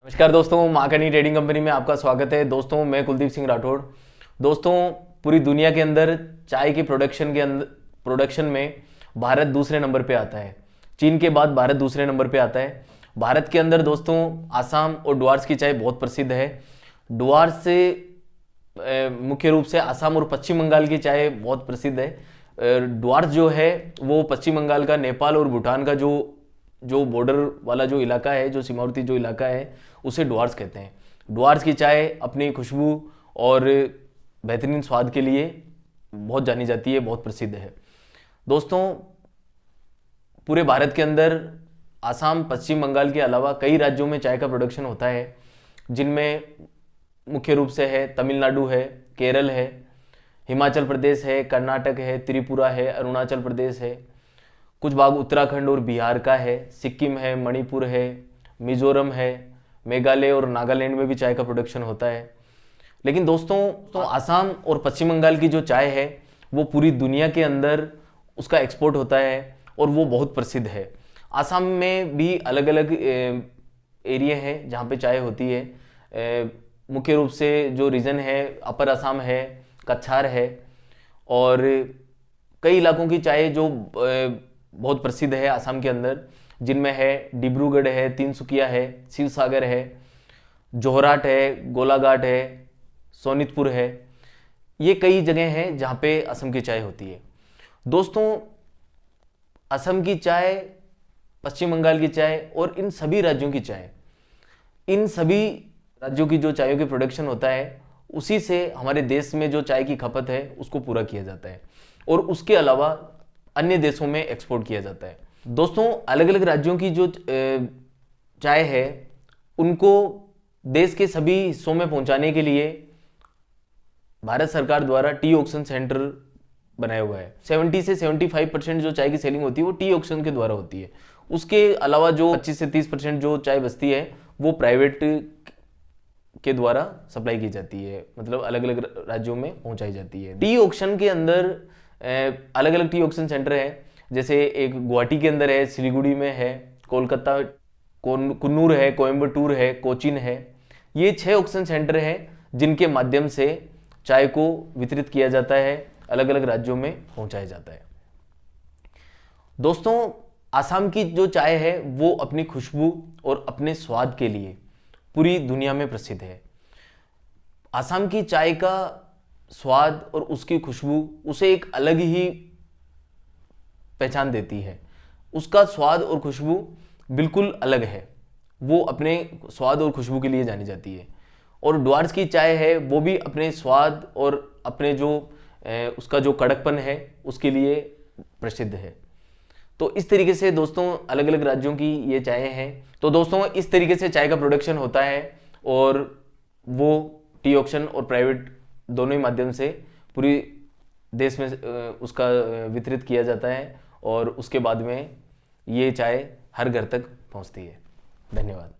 नमस्कार दोस्तों, मार्कनी trading company में आपका स्वागत है। दोस्तों मैं कुलदीप सिंह राठौड़। दोस्तों पूरी दुनिया के अंदर चाय की प्रोडक्शन में भारत दूसरे नंबर पे आता है। चीन के बाद भारत दूसरे नंबर पे आता है। भारत के अंदर दोस्तों आसाम और डुआर्स की चाय बहुत प्रसिद्ध है। डुआर्स से मुख्य रूप से आसाम और पश्चिम बंगाल की चाय बहुत प्रसिद्ध है। डुआर्स जो है वो पश्चिम बंगाल का, नेपाल और भूटान का जो बॉर्डर वाला जो इलाका है, जो सीमावर्ती जो इलाका है, उसे डुआर्स कहते हैं। डुआर्स की चाय अपनी खुशबू और बेहतरीन स्वाद के लिए बहुत जानी जाती है, बहुत प्रसिद्ध है। दोस्तों पूरे भारत के अंदर आसाम, पश्चिम बंगाल के अलावा कई राज्यों में चाय का प्रोडक्शन होता है, जिनमें मुख्य रूप से है तमिलनाडु है, केरल है, हिमाचल प्रदेश है, कर्नाटक है, त्रिपुरा है, अरुणाचल प्रदेश है, कुछ भाग उत्तराखंड और बिहार का है, सिक्किम है, मणिपुर है, मिजोरम है, मेघालय और नागालैंड में भी चाय का प्रोडक्शन होता है। लेकिन दोस्तों तो आसाम और पश्चिम बंगाल की जो चाय है वो पूरी दुनिया के अंदर उसका एक्सपोर्ट होता है और वो बहुत प्रसिद्ध है। आसाम में भी अलग अलग एरिया हैं जहाँ पे चाय होती है। मुख्य रूप से जो रीजन है अपर असम है, कछार है, और कई इलाकों की चाय जो बहुत प्रसिद्ध है आसाम के अंदर, जिनमें है डिब्रूगढ़ है, तिनसुकिया है, शिवसागर है, जोरहाट है, गोलाघाट है, सोनितपुर है। ये कई जगह हैं जहाँ पे असम की चाय होती है। दोस्तों असम की चाय, पश्चिम बंगाल की चाय और इन सभी राज्यों की चाय, इन सभी राज्यों की जो चायों की प्रोडक्शन होता है, उसी से हमारे देश में जो चाय की खपत है उसको पूरा किया जाता है और उसके अलावा अन्य देशों में एक्सपोर्ट किया जाता है। दोस्तों अलग अलग राज्यों की जो चाय है उनको देश के सभी हिस्सों में पहुंचाने के लिए भारत सरकार द्वारा टी ऑक्शन सेंटर बनाया हुआ है। 70 से 75% जो चाय की सेलिंग होती है वो टी ऑक्शन के द्वारा होती है। उसके अलावा जो 25 से 30% जो चाय बचती है वो प्राइवेट के द्वारा सप्लाई की जाती है, मतलब अलग अलग राज्यों में पहुंचाई जाती है। टी ऑक्शन के अंदर अलग अलग टी ऑक्शन सेंटर है, जैसे एक गुवाहाटी के अंदर है, सिलीगुड़ी में है, कोलकाता, कुन्नूर है, कोयम्बटूर है, कोचीन है। ये 6 ऑक्शन सेंटर हैं जिनके माध्यम से चाय को वितरित किया जाता है, अलग अलग राज्यों में पहुंचाया जाता है। दोस्तों आसाम की जो चाय है वो अपनी खुशबू और अपने स्वाद के लिए पूरी दुनिया में प्रसिद्ध है। आसाम की चाय का स्वाद और उसकी खुशबू उसे एक अलग ही पहचान देती है। उसका स्वाद और खुशबू बिल्कुल अलग है, वो अपने स्वाद और खुशबू के लिए जानी जाती है। और डुआर्स की चाय है वो भी अपने स्वाद और अपने जो उसका जो कड़कपन है उसके लिए प्रसिद्ध है। तो इस तरीके से दोस्तों अलग अलग राज्यों की ये चाय हैं। तो दोस्तों इस तरीके से चाय का प्रोडक्शन होता है और वो टी ऑक्शन और प्राइवेट दोनों ही माध्यम से पूरी देश में उसका वितरित किया जाता है और उसके बाद में ये चाय हर घर तक पहुंचती है। धन्यवाद।